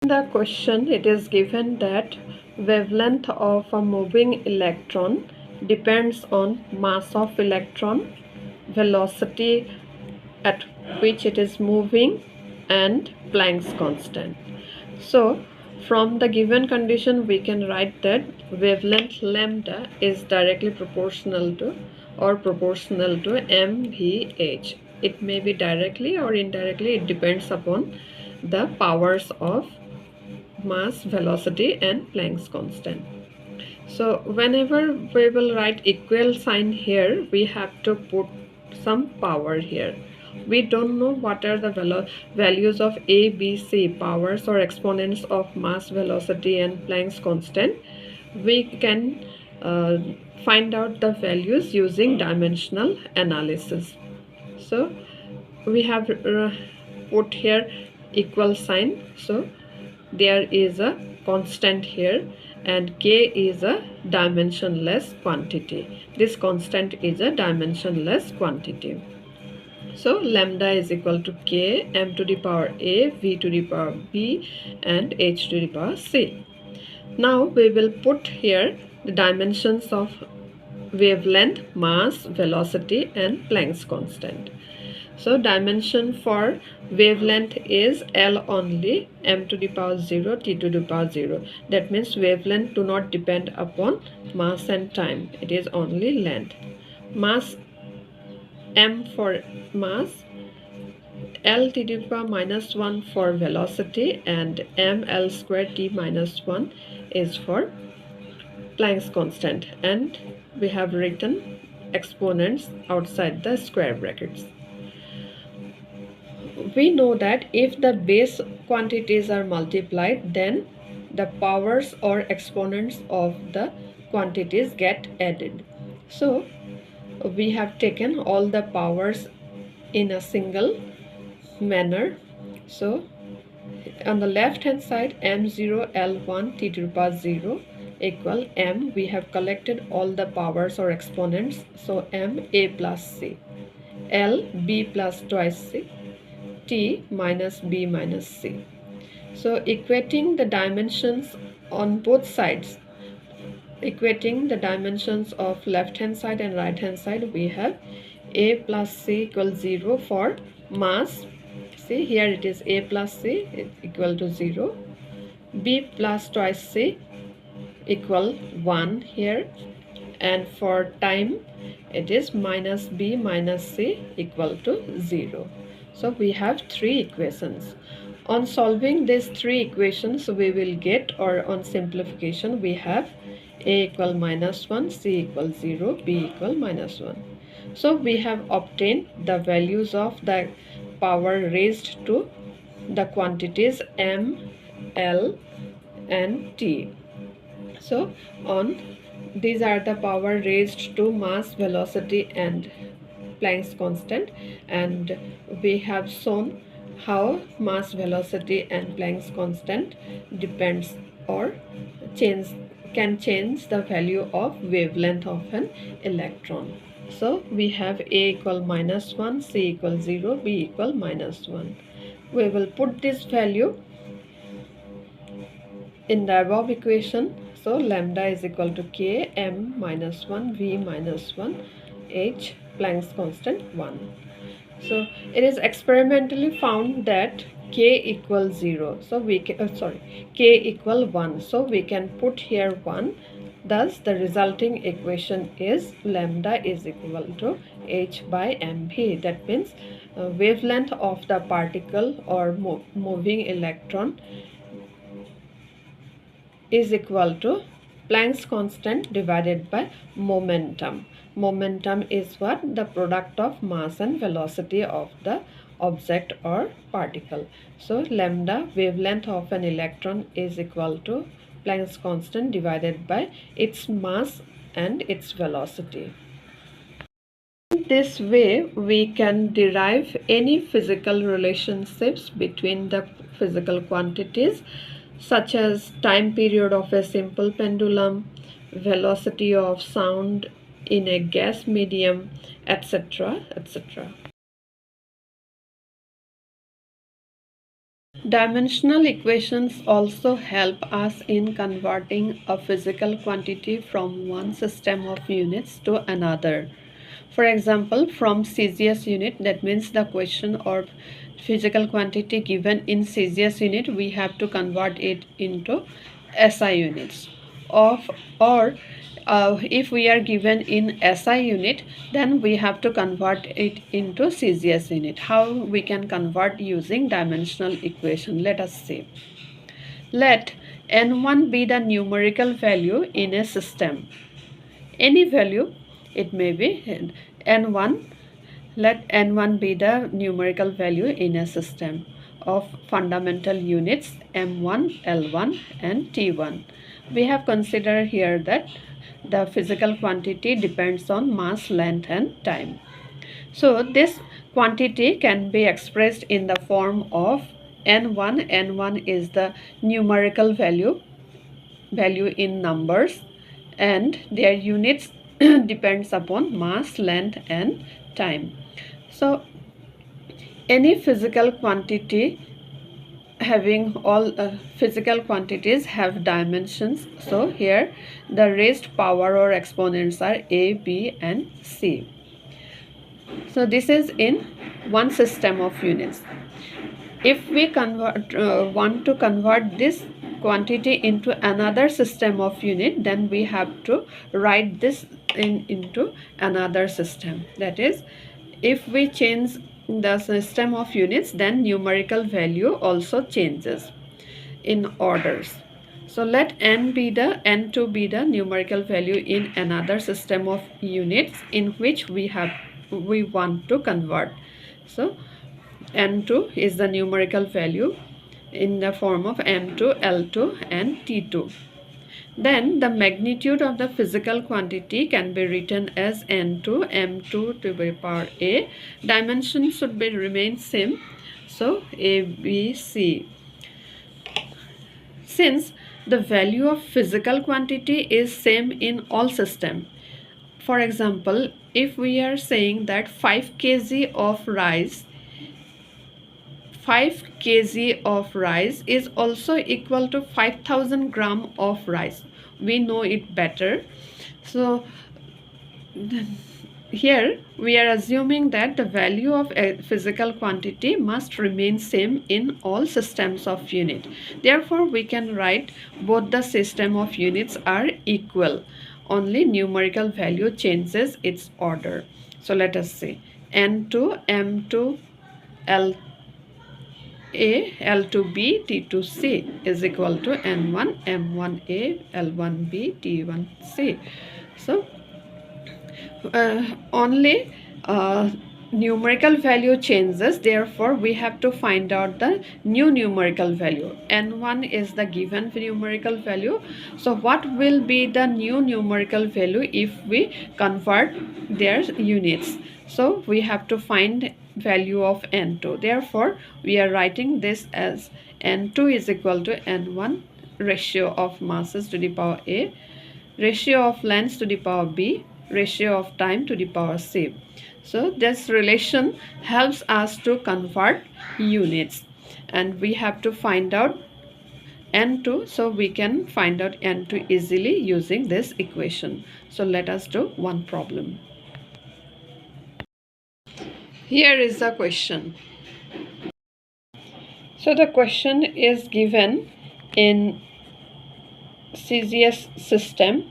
In the question, it is given that wavelength of a moving electron depends on mass of electron, velocity at which it is moving, and Planck's constant. So, from the given condition, we can write that wavelength lambda is directly proportional to mvh. It may be directly or indirectly, it depends upon the powers of mass, velocity, and Planck's constant. So whenever we will write equal sign here, we have to put some power here. We don't know what are the values of A, B, C, powers or exponents of mass, velocity, and Planck's constant. We can find out the values using dimensional analysis. So we have put here equal sign. So there is a constant here, and k is a dimensionless quantity. This constant is a dimensionless quantity. So lambda is equal to k, m to the power a, v to the power b, and h to the power c. Now we will put here the dimensions of wavelength, mass, velocity, and Planck's constant. So dimension for wavelength is L only, m to the power 0, t to the power 0. That means wavelength do not depend upon mass and time. It is only length. Mass, m for mass, L t to the power minus 1 for velocity, and m L square t minus 1 is for Planck's constant. And we have written exponents outside the square brackets. We know that if the base quantities are multiplied, then the powers or exponents of the quantities get added. So we have taken all the powers in a single manner. So on the left hand side, m0 l1 t to the power 0 equal m. We have collected all the powers or exponents. So m a plus c, l b plus twice c, t minus b minus c. So equating the dimensions on both sides, equating the dimensions of left hand side and right hand side, we have a plus c equals 0 for mass. See here it is a plus c equal to 0, b plus twice c equal 1 here, and for time it is minus b minus c equal to 0. So we have three equations. On solving these three equations, we will get, or on simplification, we have a equal minus 1, c equal 0, b equal minus 1. So we have obtained the values of the power raised to the quantities m, l, and t. So on these are the power raised to mass, velocity, and Planck's constant, and we have shown how mass, velocity, and Planck's constant depends or can change the value of wavelength of an electron. So we have a equal minus 1, c equal 0, b equal minus 1. We will put this value in the above equation. So lambda is equal to k, m minus 1, v minus 1, h, Planck's constant 1. So it is experimentally found that k equals 0. So we can, k equal 1. So we can put here 1. Thus the resulting equation is lambda is equal to h by mv. That means wavelength of the particle or moving electron is equal to Planck's constant divided by momentum. Momentum is what? The product of mass and velocity of the object or particle. So lambda, wavelength of an electron, is equal to Planck's constant divided by its mass and its velocity. In this way, we can derive any physical relationships between the physical quantities, such as time period of a simple pendulum, velocity of sound in a gas medium, etc., etc. Dimensional equations also help us in converting a physical quantity from one system of units to another. For example, from Celsius unit, that means the question or physical quantity given in Celsius unit, we have to convert it into SI units. Or if we are given in SI unit, then we have to convert it into Celsius unit. How we can convert using dimensional equation? Let us see. Let n1 be the numerical value in a system. Any value, it may be n1. Let n1 be the numerical value in a system of fundamental units m1, l1 and t1. We have considered here that the physical quantity depends on mass, length and time. So this quantity can be expressed in the form of n1. n1 is the numerical value in numbers, and their units depends upon mass, length and time. So any physical quantity having all physical quantities have dimensions. So here the raised power or exponents are a, b and c. So this is in one system of units. If we want to convert this quantity into another system of unit, then we have to write this into another system. That is, if we change the system of units, then numerical value also changes in orders. So let n2 be the numerical value in another system of units in which we want to convert. So n2 is the numerical value in the form of m2, l2 and t2. Then the magnitude of the physical quantity can be written as n2, m2 to the power a. Dimensions should be remain same. So a, b, c. Since the value of physical quantity is same in all systems. For example, if we are saying that 5 kg of rice 5 kg of rice is also equal to 5000 gram of rice. We know it better. So here we are assuming that the value of a physical quantity must remain same in all systems of unit. Therefore, we can write both the system of units are equal. Only numerical value changes its order. So let us see. N2, M2, L a, L2B, T2C is equal to N1, M1A, L1B, T1C. So only numerical value changes, therefore we have to find out the new numerical value. N1 is the given numerical value. So what will be the new numerical value if we convert their units? So we have to find value of n2. Therefore we are writing this as n2 is equal to n1 ratio of masses to the power a, ratio of lengths to the power b, ratio of time to the power c. So this relation helps us to convert units, and we have to find out n2. So we can find out n2 easily using this equation. So let us do one problem. Here is the question. So the question is given in Celsius system,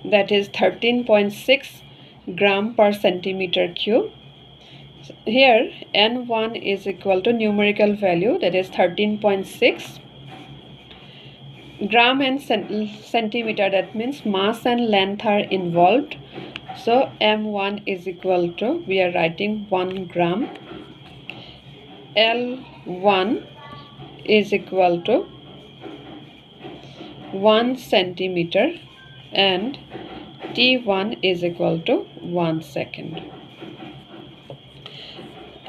that is 13.6 gram per centimeter cube. Here n1 is equal to numerical value, that is 13.6 gram and centimeter, that means mass and length are involved. So m1 is equal to, we are writing 1 gram, l1 is equal to 1 centimeter and T1 is equal to 1 second.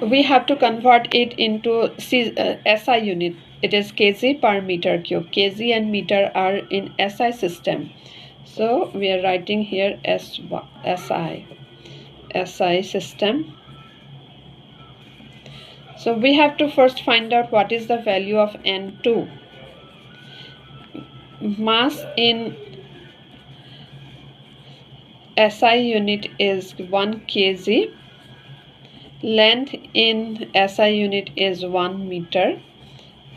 We have to convert it into SI unit. It is kg per meter cube. Kg and meter are in SI system. So we are writing here SI system. So we have to first find out what is the value of N2. Mass in SI unit is 1 kg. Length in SI unit is 1 meter.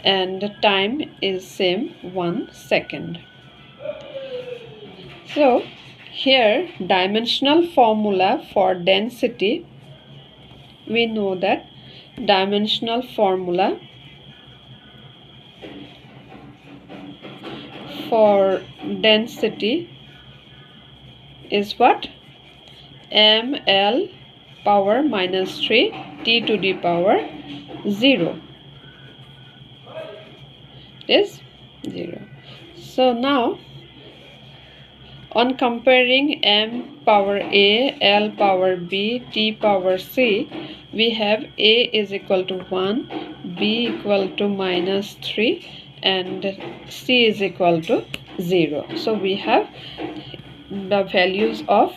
And time is same, 1 second. So here dimensional formula for density, we know that dimensional formula for density is what? ml power minus 3 t to the power 0 is 0. So now on comparing m power a, l power b, t power c, we have a is equal to 1, b equal to minus 3 and c is equal to 0. So we have the values of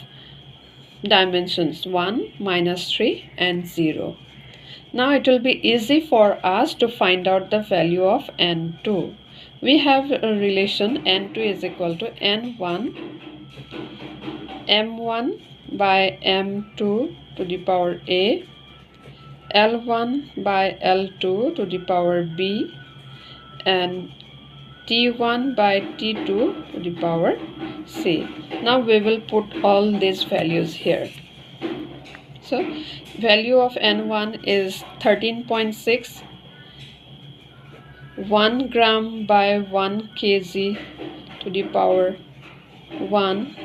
dimensions 1, minus 3 and 0. Now it will be easy for us to find out the value of N2. We have a relation N2 is equal to N1 M1 by M2 to the power A, L1 by L2 to the power B, and T1 by T2 to the power C. Now we will put all these values here. So value of N1 is 13.6, 1 gram by 1 kg to the power 1,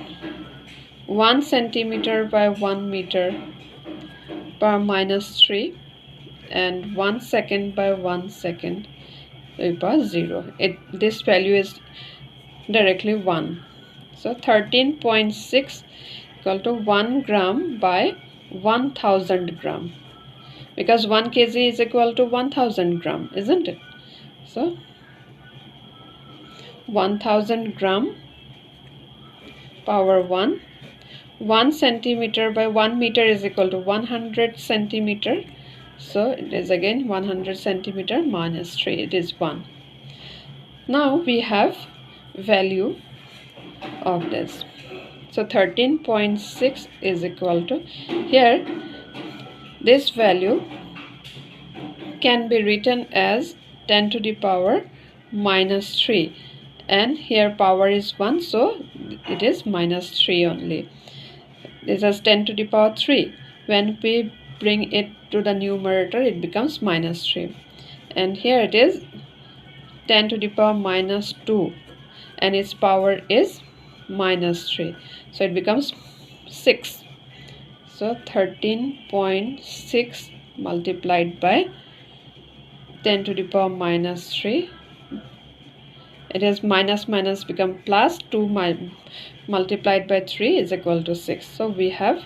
1 centimeter by 1 meter per minus 3, and 1 second by 1 second by 0. This value is directly 1. So 13.6 equal to 1 gram by 1000 gram, because 1 kg is equal to 1000 gram, isn't it? So 1000 gram power 1, 1 centimeter by 1 meter is equal to 100 centimeter. So it is again 100 centimeter minus 3, it is 1. Now we have value of this. So 13.6 is equal to, here this value can be written as 10 to the power minus 3, and here power is 1, so it is minus 3 only. This is 10 to the power 3. When we bring it to the numerator, it becomes minus 3. And here it is 10 to the power minus 2, and its power is minus 3. So it becomes 6. So 13.6 multiplied by 10 to the power minus 3. It is minus minus become plus, 2 multiplied by 3 is equal to 6. So we have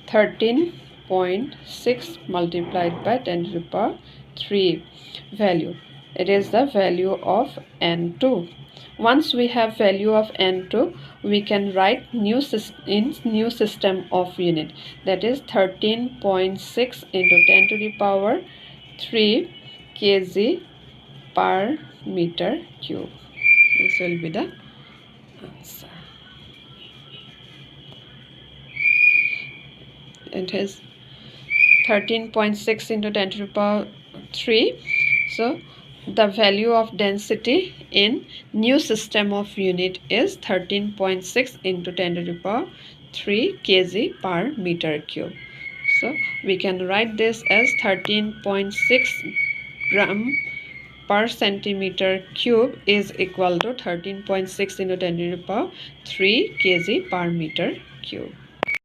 13.6 multiplied by 10 to the power 3 value. It is the value of N2. Once we have value of N2, we can write in new system of unit, that is 13.6 into 10 to the power 3 kg per meter cube. This will be the answer. It is 13.6 into 10 to the power 3. So the value of density in new system of unit is 13.6 into 10 to the power 3 kg per meter cube. So we can write this as 13.6 gram per centimeter cube is equal to 13.6 into 10 to the power 3 kg per meter cube.